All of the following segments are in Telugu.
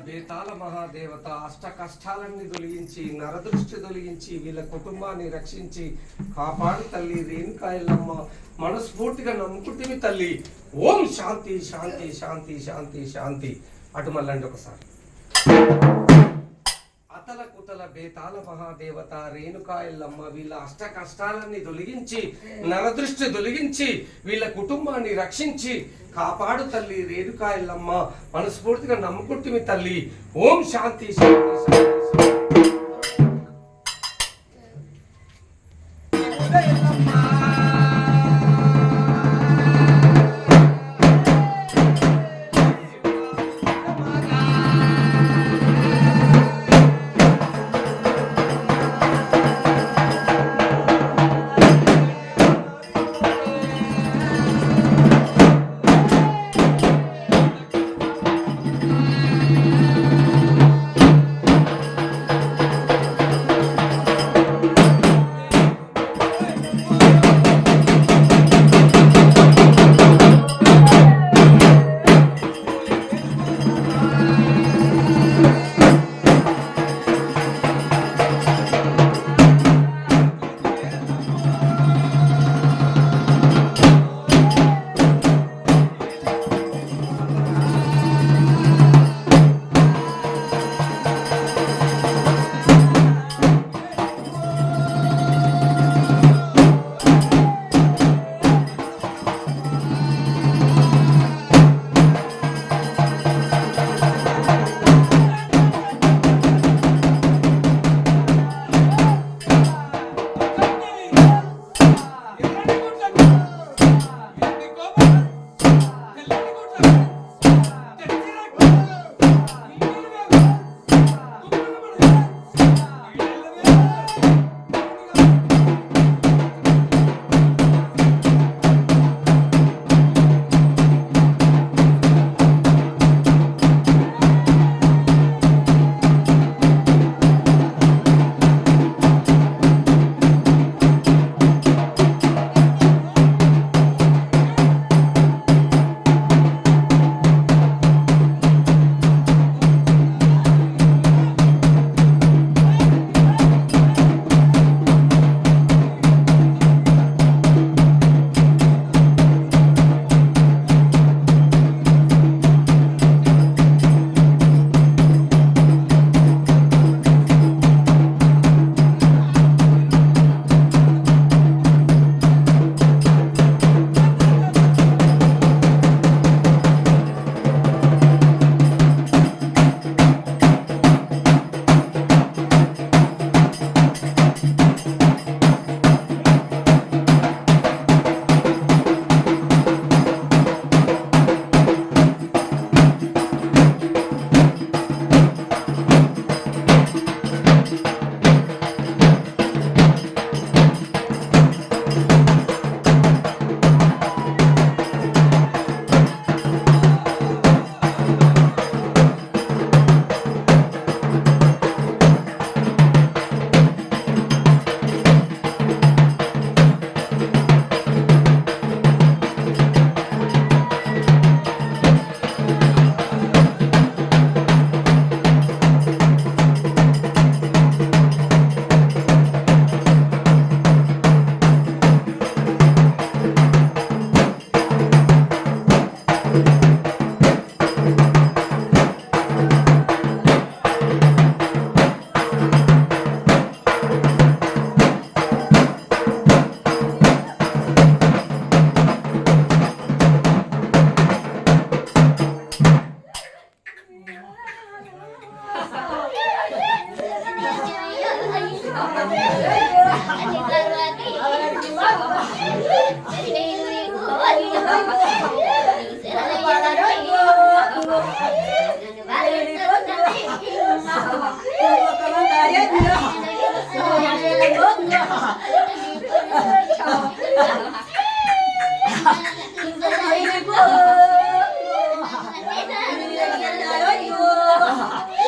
బేతాళ మహాదేవత అష్ట కష్టాలన్నీ తొలగించి నరదృష్టి తొలగించి వీళ్ళ కుటుంబాన్ని రక్షించి కాపాడు తల్లి రేణుకాయలమ్మ మనస్ఫూర్తిగా నమ్ముకుంటుంది తల్లి. ఓం శాంతి శాంతి శాంతి శాంతి శాంతి. అటు మళ్ళండి ఒకసారి. అతల కుతల బేతాళ మహాదేవత రేణుకాయలమ్మ వీళ్ళ అష్ట కష్టాలన్నీ తొలగించి నరదృష్టి తొలగించి వీళ్ళ కుటుంబాన్ని రక్షించి కాపాడు తల్లి రేణుకాయలమ్మ మనస్ఫూర్తిగా నమ్ముకుంటుంది తల్లి. ఓం శాంతి శాంతి శాంతి.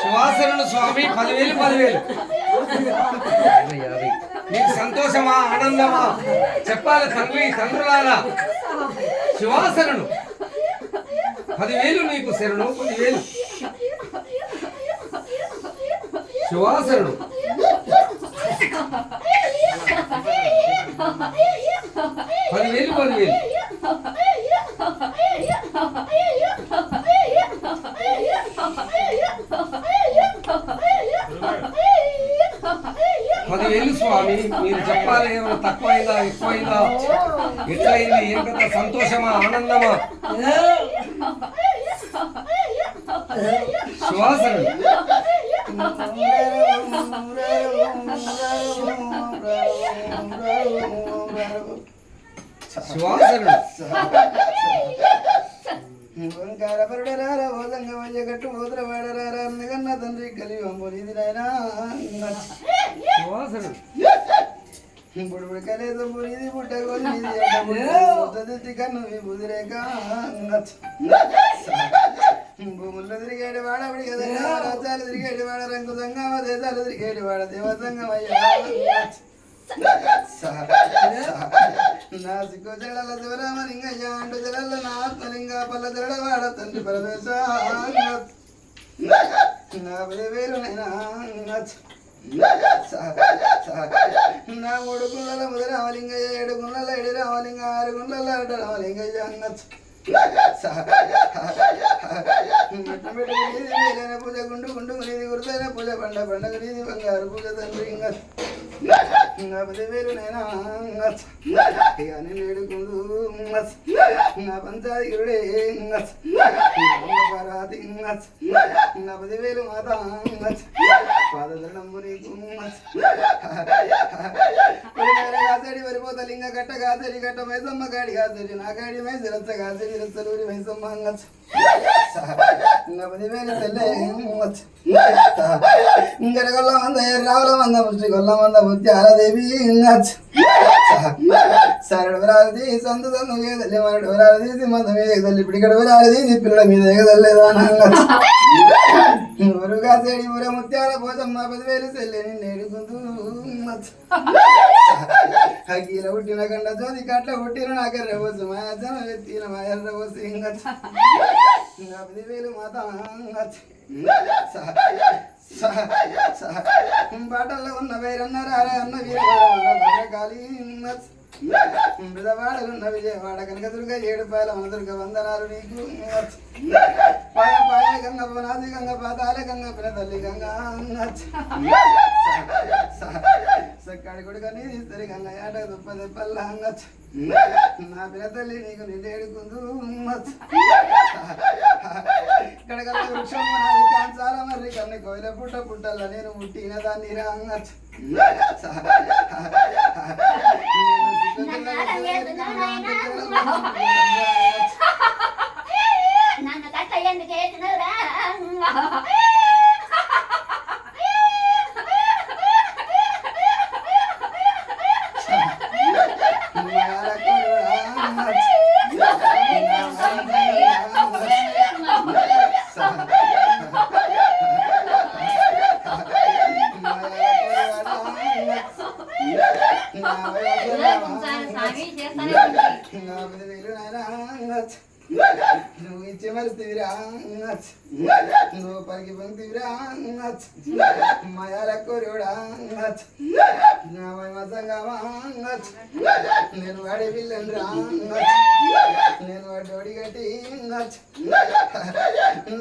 శివాసనుడు స్వామి 10,000 నీకు సంతోషమా ఆనందమా చెప్పాలి తండ్రి తండ్రులారా. శివాసనుడు 10,000 నీకు శరణు 10,000 శివాసనుడు పదివేలు స్వామి. మీరు చెప్పాలి, ఏమైనా తక్కువైందా ఎక్కువైందా ఎట్లయింది ఏం కదా, సంతోషమా ఆనందమా? శివాసనుడు శివాసనుడు ఓంకారపరుడరారా ఓదంగ వయ్యగట్టు ఓదరవాడరారా అన్నగన్న తండ్రి కలివంబునిది నాయనా శివాసనుడు బుడుబుడు కలేదో బునిది పుట్టగోనిది అడ్డబుట్టి కన్ను బుదిరేక భూముల్లో తిరిగేటి వాడబడి కదా రాజ్యాలు తిరిగేటి వాడ రంగు సంగమ దేశాలు తిరిగేటి వాడ దేవ సంగమయ్యా నా సిగ్గు జడల శివరామలింగయ్య అంటు జడల నా ఆత్మలింగ పల్ల జడ వాడ తండ్రి పరదేశ నా వేరునైనా నా 3 గుండల ముద రామలింగయ్య 7 గుండల ఎడి రామలింగ 6 గుండల అడ్డ రామలింగయ్య పూజ గుండు గుండు నీది గురుతైన పూజ పండ పండగ నీది బంగారు పూజ తండ్రి వేరు నైనా నేడుకుందు నా పంచాదిగుడే పరాతి నా 10,000 మాత పాదదండము నీకు కాసడి వరిపోత లింగ కట్ట కాసడి కట్ట మైసమ్మ గాడి కాసడి నా గాడి మైసి రచ్చ కాసడి రచ్చలూరి మైసమ్మ నా 10,000 తెల్లే ఇంకరగొల్ల మంద రావుల మంద ముష్టి గొల్ల మంద ముత్యాలదేవి సరడు వరాలది సంత సందు ఏదల్లి మరడు వరాలది సింహంత మీద ఎగదల్లి పిడికడు వరాలది పిల్లల మీద ఎగదల్లేదా ఊరుగా సేడి ఊర ముత్యాల పోచమ్మ 10,000 సెల్లేని నేడుకుందు అఖీల పుట్టిన గండ జోది కట్ల పుట్టిన నాకెర్ర పోసు మాయజన ఎత్తిన మాయర్ర పోసి 10,000 మాత బాటల్లో ఉన్న వైరన్నారా అన్న వీరకాళీ మృదవాడలున్న విజయవాడ కనకదుర్గ 7 పాయల మనదుర్గ వందనాలు నీకు పాయ పాయ గంగ పునాది గంగ పాతాల గంగ పిన తల్లి గంగ సక్కడి కొడుక నీ తీస్తరి గంగ ఆట దుప్ప దెప్పల్లా నా పిన తల్లి నీకు నిండేడుకుందు కడగల వృక్షం నాది కాంచాల మర్రి కన్ను కోయిల పుట్ట పుట్టల్ల నేను ముట్టిన దాన్ని రాంగచ్చు నన్ను కట్ట ఎందుకు వేసినవురా నువ్వు ఇచ్చే మరిస్తేవిరా నువ్వు పలికి పంక్తివిరా మయాల కోరివడా మసంగావా నేను వాడే పిల్లని రా నేను వాడి ఓడి కట్టి నా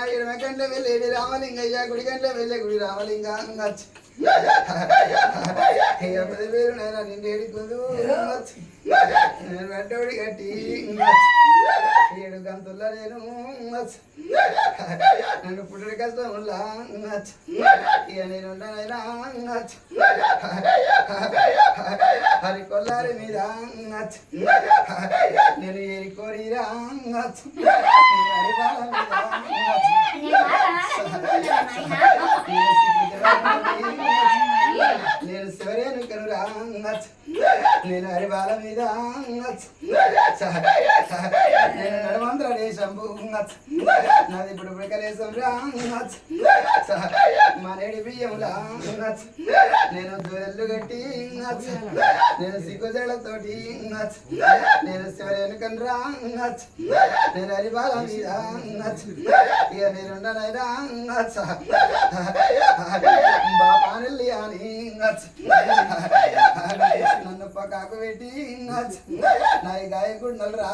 7 గంటల వెళ్ళేది రామలింగయ్య గుడి గంటల వెళ్ళే గుడి రామలింగ 10,000 నైనా నిండేడుకుందు నేను వాడోడి కట్టి 7 గంతుల్లో నేను నన్ను పుట్టడి కష్టం ఉల్లా ఇక నేను ఉండనైనా హరి కొల్లారి మీద నేను ఏరి కోరిరా హరిబాల నేను శివరేను కనురా నేను హరిబాల మీద నేను నడమంత్రడే శంభు నాది ఇప్పుడు ప్రకలేశం రా మనేడి బియ్యంలా నేను దూరెల్లు కట్టి నేను సిగ్గుజలతోటి నేను శివరేను కనురా నేను హరిబాల మీద ఇక నేనుండనైనా బాపానెల్లి అని నన్ను పకాకు పెట్టి నాయి గాయకుండలు రా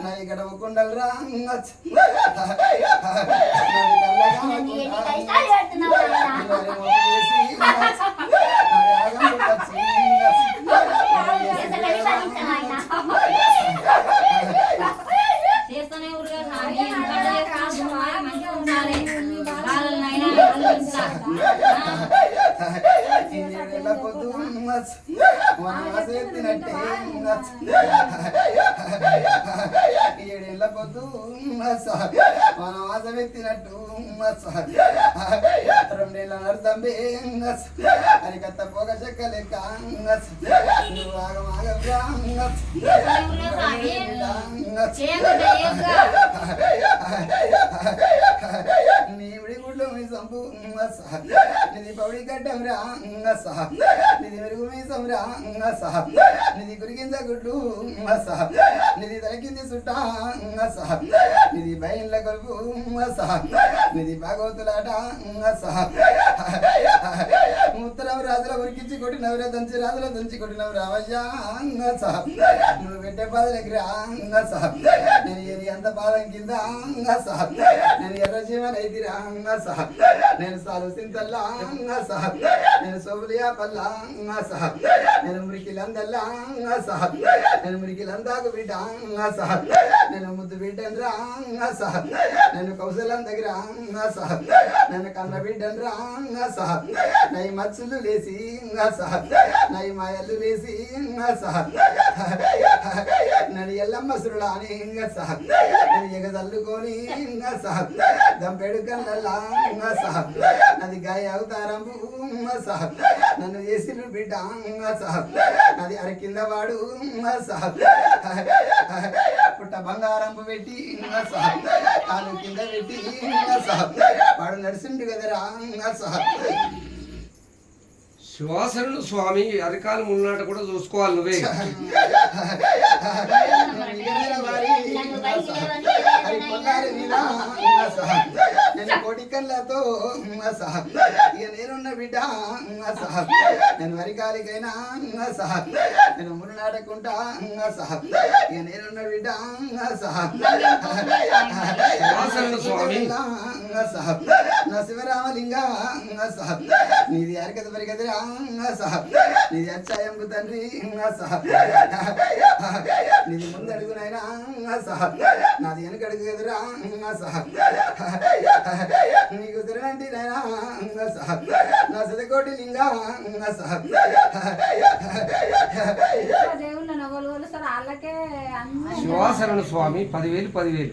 నాయి గడవ కుండలు రా నన్ను ఎన్ని కష్టాలు పెడుతున్నావు చేస్తూనే ఊరుగా సాగి ఎంత చేస్తున్నా మంచిగా ఉండాలి వాళ్ళనైనా పొద్దు ఎత్తినట్టే 7 ఏళ్ళ పొద్దు వనవాసం ఎత్తినట్టు 2 ఏళ్ళ నడుతంబే అరికత్త పోగ చెక్క లెక్క నువ్వు ఆగమాగవ్రా నీ విడి గుడ్లు మీ సంపు నిధి పౌడి గడ్డం రా నిధి మెరుగు మీ సంరా నిధి గురికింద గుడ్లు నిధి తలకింది సుట్టా నిధి బయళ్ళ కొలుపు నిధి భాగవతులాట ఉత్తరం రాజుల ఉరికించి కొట్టినవరా దంచి రాజుల దంచి కొట్టినవు రావయ్యా నువ్వు పెట్టే పాదలకి రా నేను ఏది ఎంత పాదం కింద నేను ఎర్ర జీవనైతి రా నేను సాలు సింతల్లా నేను సోబులియా పల్లా నేను మురికిలందల్లా నేను మురికిలందాకు బిడ్డ నేను ముద్దు బిడ్డను రా నేను కౌశలం దగ్గర నేను కన్న బిడ్డను రా నై మత్సులు లేసి నై మాయలు లేసి నన్ను ఎల్లమ్మ సురుడా అని నేను ఎగదల్లుకొని దంపెడు కళ్ళల్లా నది గాయ అవుతారంబు నన్ను చేసిన బిడ్డ నది అర కింద వాడు పుట్ట బంగారంపు పెట్టి తాను కింద పెట్టి వాడు నడిచిండు కదరా శివాసనుడు స్వామి అరికాలు మున్నాట కూడా చూసుకోవాలి నువ్వే నేను కోటి కళ్ళతో ఇక నేనున్న బిడ్డ నేను వరికాలికైనా నేను మును నాటకుంటా ఇక నేనున్న బిడ్డ శివాసనుడు స్వామి నా శివరామలింగ నీది అరకత పరిగదిరా నీది అచ్చాయంబు తండ్రి నీది ముందడుగునైనా నాది వెనకడుగు ఎదురా నీకు తిరగంటి నైనా నా సదకోటి లింగా దేవుళ్ళ నవ్వులు సార్ వాళ్ళకే అన్ని శివాసనుడు స్వామి 10,000